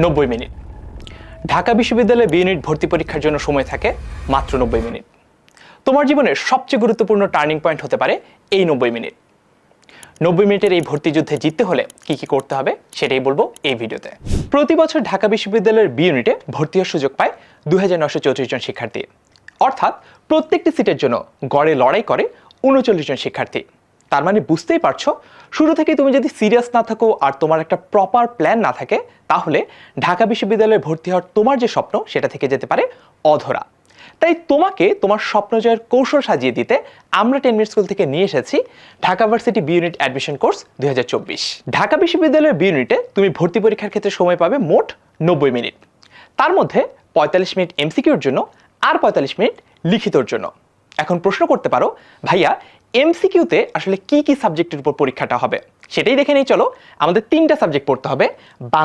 90 minute. Dhaka বিশ্ববিদ্যালয়ে B unit ভর্তি পরীক্ষার জন্য সময় থাকে মাত্র 90 মিনিট। তোমার জীবনের সবচেয়ে গুরুত্বপূর্ণ টার্নিং পয়েন্ট হতে পারে এই 90 মিনিট। 90 মিনিটের এই ভর্তি যুদ্ধে জিততে হলে কি কি করতে হবে সেটাই বলবো এই ভিডিওতে। প্রতি বছর ঢাকা বিশ্ববিদ্যালয়ের বি ইউনিটে ভর্তি হওয়ার সুযোগ পায় 2934 জন শিক্ষার্থী, অর্থাৎ প্রত্যেকটি সিটের জন্য গড়ে লড়াই করে 39 জন শিক্ষার্থী। তার মানে বুঝতেই পারছো, শুরু থেকেই তুমি যদি সিরিয়াস না থাকো আর তোমার একটা প্রপার প্ল্যান না থাকে, তাহলে ঢাকা বিশ্ববিদ্যালয়ে ভর্তি হওয়ার তোমার যে স্বপ্ন সেটা থেকে যেতে পারে অধরা। তাই তোমাকে তোমার স্বপ্ন জয়ের কৌশল সাজিয়ে দিতে আমরা 10 মিনিট স্কুল থেকে নিয়ে এসেছি Dhaka varsity B unit admission course 2024। Dhaka বিশ্ববিদ্যালয়ের বি ইউনিটে তুমি ভর্তি পরীক্ষার ক্ষেত্রে সময় পাবে মোট 90 মিনিট। তার মধ্যে 45 মিনিট এমসিকিউর জন্য আর 45 মিনিট লিখিতর জন্য। এখন প্রশ্ন করতে পারো, ভাইয়া এমসিকিউতে আসলে কি কি সাবজেক্টের উপর পরীক্ষাটা হবে? সেটাই দেখে নেই চলো। আমাদের 3টা সাবজেক্ট পড়তে হবে।